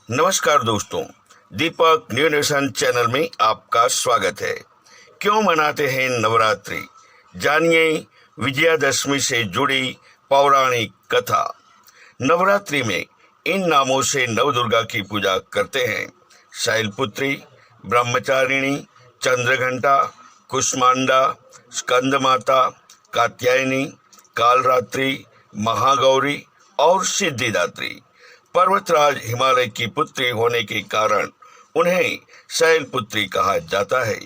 नमस्कार दोस्तों, दीपक new nation channel में आपका स्वागत है। क्यों मनाते हैं नवरात्रि, जानिए विजयादशमी से जुड़ी पौराणिक कथा। नवरात्रि में इन नामों से नवदुर्गा की पूजा करते हैं। शैलपुत्री, ब्रह्मचारिणी, चंद्रघंटा, कुष्मांडा, स्कंदमाता, कात्यायनी, कालरात्रि, महागौरी और सिद्धिदात्री। पर्वतराज हिमालय की पुत्री होने के कारण उन्हें शैलपुत्री कहा जाता है।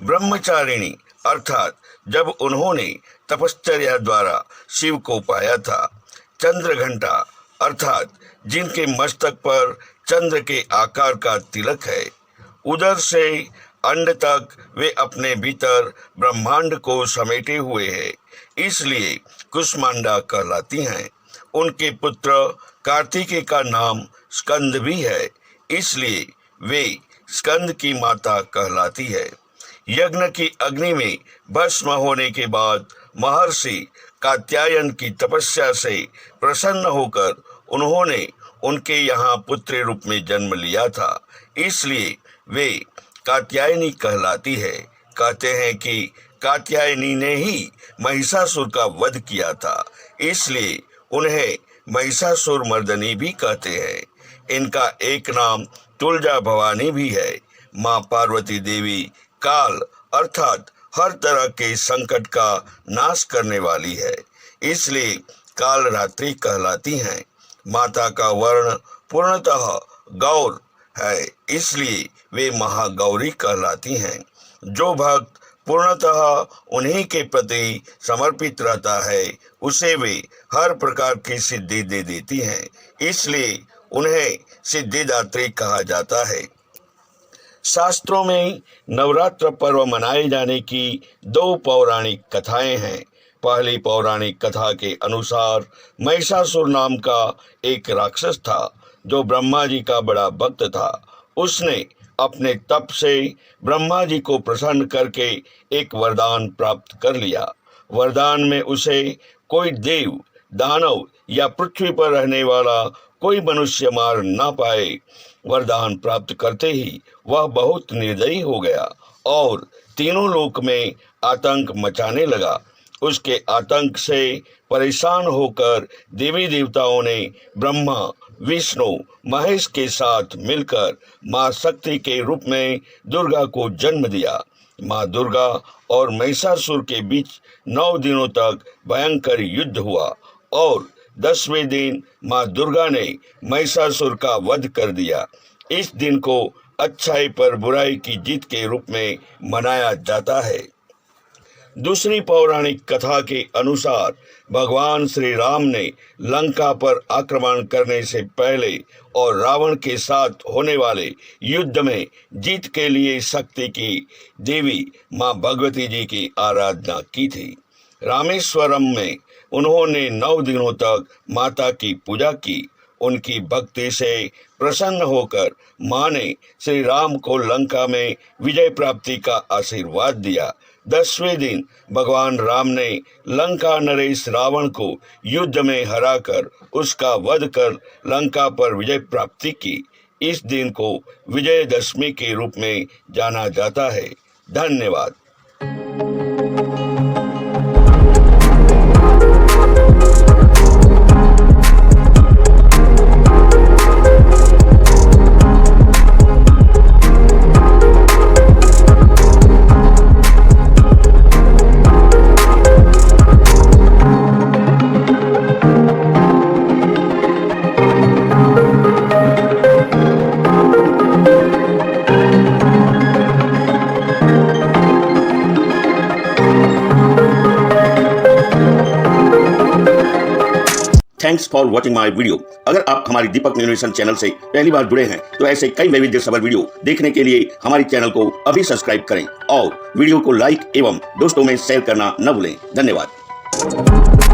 ब्रह्मचारिणी अर्थात जब उन्होंने तपश्चर्या द्वारा शिव को पाया था। चंद्रघंटा अर्थात जिनके मस्तक पर चंद्र के आकार का तिलक है। उदर से अंड तक वे अपने भीतर ब्रह्मांड को समेटे हुए हैं, इसलिए कुष्मांडा कहलाती हैं। उनके पुत्र कार्तिकेय का नाम स्कंद भी है, इसलिए वे स्कंद की माता कहलाती है। यज्ञ की अग्नि में भस्म होने के बाद महर्षि कात्यायन की तपस्या से प्रसन्न होकर उन्होंने उनके यहाँ पुत्र रूप में जन्म लिया था, इसलिए वे कात्यायनी कहलाती है। कहते हैं कि कात्यायनी ने ही महिषासुर का वध किया था, इसलिए उन्हें महिषासुर मर्दनी भी कहते हैं। इनका एक नाम तुलजा भवानी भी है। माँ पार्वती देवी काल अर्थात हर तरह के संकट का नाश करने वाली है, इसलिए कालरात्रि कहलाती हैं। माता का वर्ण पूर्णतः गौर है, इसलिए वे महागौरी कहलाती हैं। जो भक्त पूर्णतः उन्हीं के प्रति समर्पित रहता है, उसे वे हर प्रकार की सिद्धि दे देती हैं, इसलिए उन्हें सिद्धिदात्री कहा जाता है। शास्त्रों में नवरात्र पर्व मनाए जाने की दो पौराणिक कथाएं हैं। पहली पौराणिक कथा के अनुसार महिषासुर नाम का एक राक्षस था, जो ब्रह्मा जी का बड़ा भक्त था। उसने अपने तप से ब्रह्मा जी को प्रसन्न करके एक वरदान प्राप्त कर लिया। वरदान में उसे कोई देव, दानव या पृथ्वी पर रहने वाला कोई मनुष्य मार ना पाए। वरदान प्राप्त करते ही वह बहुत निर्दयी हो गया और तीनों लोक में आतंक मचाने लगा। उसके आतंक से परेशान होकर देवी देवताओं ने ब्रह्मा, विष्णु, महेश के साथ मिलकर माँ शक्ति के रूप में दुर्गा को जन्म दिया। माँ दुर्गा और महिषासुर के बीच 9 दिनों तक भयंकर युद्ध हुआ और 10वें दिन माँ दुर्गा ने महिषासुर का वध कर दिया। इस दिन को अच्छाई पर बुराई की जीत के रूप में मनाया जाता है। दूसरी पौराणिक कथा के अनुसार भगवान श्री राम ने लंका पर आक्रमण करने से पहले और रावण के साथ होने वाले युद्ध में जीत के लिए शक्ति की देवी मां भगवती जी की आराधना की थी। रामेश्वरम में उन्होंने 9 दिनों तक माता की पूजा की। उनकी भक्ति से प्रसन्न होकर मां ने श्री राम को लंका में विजय प्राप्ति का आशीर्वाद दिया। 10वें दिन भगवान राम ने लंका नरेश रावण को युद्ध में हराकर उसका वध कर लंका पर विजय प्राप्ति की। इस दिन को विजयदशमी के रूप में जाना जाता है। धन्यवाद। Thanks for watching my video. अगर आप हमारी दीपक न्यू नेशन चैनल से पहली बार जुड़े हैं तो ऐसे कई वैविध्यसभर वीडियो देखने के लिए हमारे चैनल को अभी सब्सक्राइब करें और वीडियो को लाइक एवं दोस्तों में शेयर करना न भूलें। धन्यवाद।